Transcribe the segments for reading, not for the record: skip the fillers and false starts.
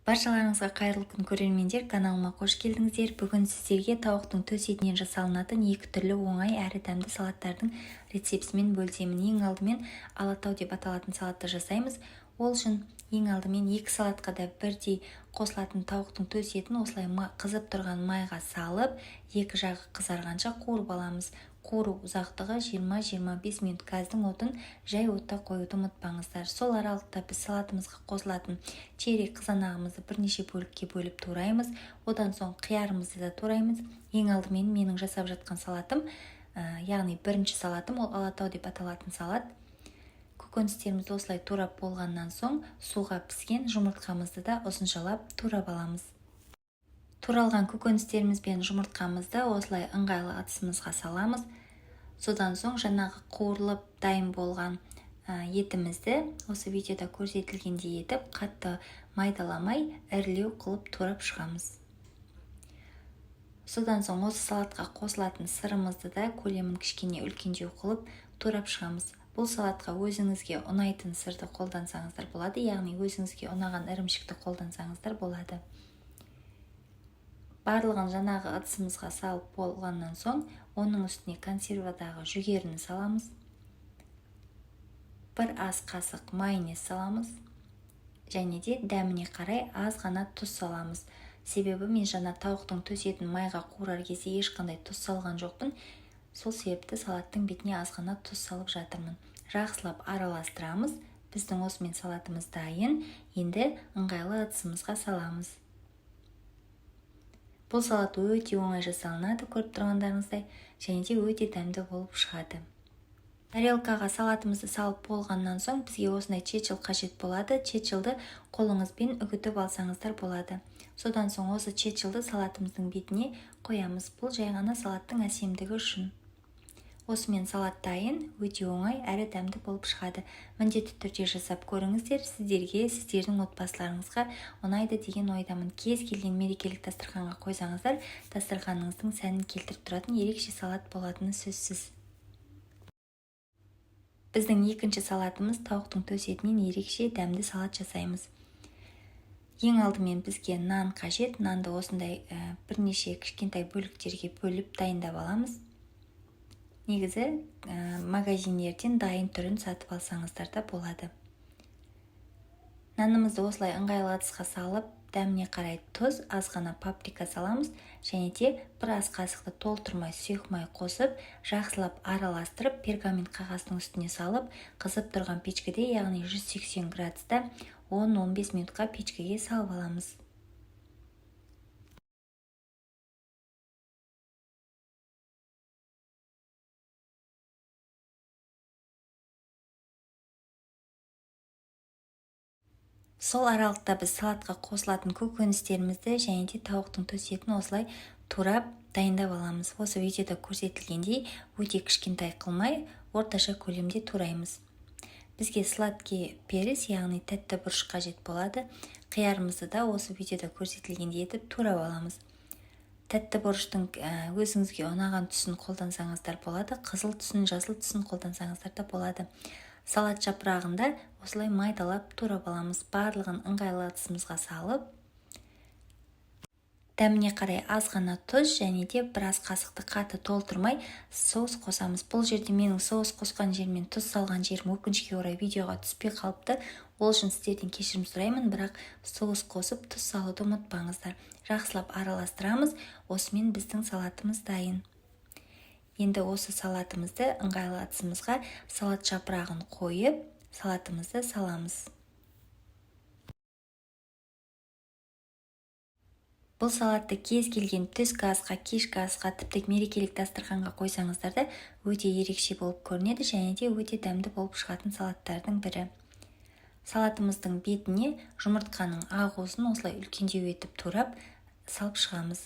Баршаларыңызға қайырлы күн көрермендер, каналыма қош келдіңіздер. Бүгін сіздерге тауықтың төс етінен жасалынатын екі түрлі оңай әрі дәмді салаттардың рецептімен бөлісемін. Ең алдымен алатау деп аталатын салатты жасаймыз. Ол үшін ең алдымен екі салатқа да бірдей қосылатын тауықтың төс етін осылай қызып тұрған майға салып, екі жағы қызарғанша қуырып аламыз. Қуыру ұзақтығы 20-25 минут. Газдың отын жай отта қоюды ұмытпаңыздар. Сол аралықта біз салатымызға қосылатын чери қызанағымызды бірнеше бөлікке бөліп тураймыз. Одан соң қиярымызды да тураймыз. Ең алдымен менің жасап жатқан салатым, яғни бірінші салатым, ол алатау деп аталатын салат. Көкөністерімізді осылай турап болғаннан соң суға піскен жұмыртқамызды да ұзыншалап турап аламыз. Туралған көкөністеріміз бен жұмыртқамызды осылай ыңғайлы ыдысымызға саламыз. Содан соң жаңағы қуырылып дайын болған етімізді осы видеода көрсетілгендей етіп қатты майдаламай ірілеу қылып турап шығамыз. Содан соң осы салатқа қосылатын сырымызды да көлемін кішкене үлкендеу қылып турап шығамыз. Бұл салатқа өзіңізге ұнайтын сырды қолдансаңыздар болады, яғни өзіңізге ұнаған ірімшікті қолдансаңыздар болады. Барлығын жаңағы ыдысымызға салып болғаннан соң, оның үстіне консервадағы жүгеріні саламыз. Бір ас қасық майонез саламыз. Және де дәміне қарай аз ғана тұз саламыз. Себебі мен жаңа тауықтың төс етін майға қуырар кезде ешқандай тұз салған жоқпын. Сол себепті салаттың бетіне аз ғана тұз салып жатырмын. Жақсылап араластырамыз. Біздің осымен салатымыз дайын. Енді ыңғайлы ыдысымызға саламыз. Бұл салат өте оңай жасалынады, көріп тұрғандарыңыздай, және де өте дәмді болып шығады. Тарелкаға салатымызды салып болғаннан соң бізге осындай чечил қажет болады. Чечилді қолыңызбен үгітіп алсаңыздар болады. Содан соң осы чечилді салатымыздың бетіне қоямыз. Бұл жай ғана салаттың әсемдігі үшін. Осымен салат дайын, өте оңай әрі дәмді болып шығады. Міндетті түрде жасап көріңіздер, сіздерге, сіздердің отбасыларыңызға ұнайды деген ойдамын. Кез келген мерекелік дастарханға қойсаңыздар, дастарханыңыздың сәнін келтіріп тұратын ерекше салат болатыны сөзсіз. Біздің екінші салатымыз тауықтың төс етінен ерекше дәмді салат жасаймыз. Ең алдымен бізге нан қажет. Нанды осындай бірнеше кішкентай бөліктерге бөліп дайындап аламыз. Негізі магазиндерден дайын түрін сатып алсаңыздар да болады. Нанымызды осылай ыңғайлы ыдысқа салып, дәміне қарай тұз, аз ғана паприка саламыз, және де бір ас қасықты толтырмай сұйық май қосып, жақсылап араластырып, пергамент қағаздың үстіне салып, қызып тұрған печкеде, яғни 180 градуста 10-15 минутқа печкеге салып аламыз. Сол аралықта біз салатқа қосылатын көкөністерімізді және де тауықтың төс етін осылай турап дайындап аламыз. Осы видеода көрсетілгендей өте кішкентай қылмай, орташа көлемде тураймыз. Бізге сладкий перец, яғни тәтті бұрыш қажет болады. Қиярымызды да осы видеода көрсетілгендей етіп турап аламыз. Тәтті бұрыштың өзіңізге ұнаған түсін қолдансаңыздар болады, қызыл түсін, жасыл түсін қолдансаңыздар да болады. Салат жапырағында осылай майдалап турап аламыз. Барлығын ыңғайлы ыдысымызға салып, дәміне қарай аз ғана тұз және де бір ас қасықты қатты толтырмай соус қосамыз. Бұл жерде менің соус қосқан жермен тұз салған жерім өкінішке орай видеоға түспей қалыпты. Ол үшін сіздерден кешірім сұраймын, бірақ соус қосып тұз салуды ұмытпаңыздар. Жақсылап араластырамыз. Осымен біздің салатымыз дайын. Енді осы салатымызды ыңғайлы ыдысымызға салат жапырағын қойып, салатымызды саламыз. Бұл салатты кез келген түскі асқа, кешкі асқа, тіпті мерекелік дастарханға қойсаңыздар да өте ерекше болып көрінеді және де өте дәмді болып шығатын салаттардың бірі. Салатымыздың бетіне жұмыртқаның ағусын осылай үлкендеу етіп турап салып шығамыз.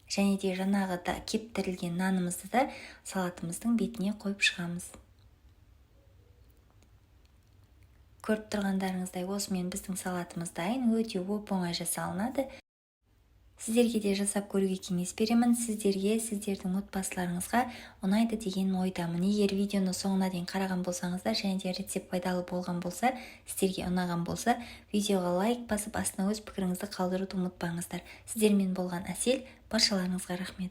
Және де жаңағы кептірілген нанымызды да салатымыздың бетіне қойып шығамыз. Көріп тұрғандарыңыздай осымен біздің салатымыз дайын, өте оп-оңай жасалынады. Сіздерге де жасап көруге кеңес беремін. Сіздердің отбасыларыңызға ұнайды деген ойдамын. Егер видеоны соңына дейін қараған болсаңыздар және де рецепт пайдалы болған болса, сіздерге ұнаған болса, видеоға лайк басып астына өз пікіріңізді қалдыруды ұмытпаңыздар. Сіздермен болған Әсел, баршаларыңызға рахмет.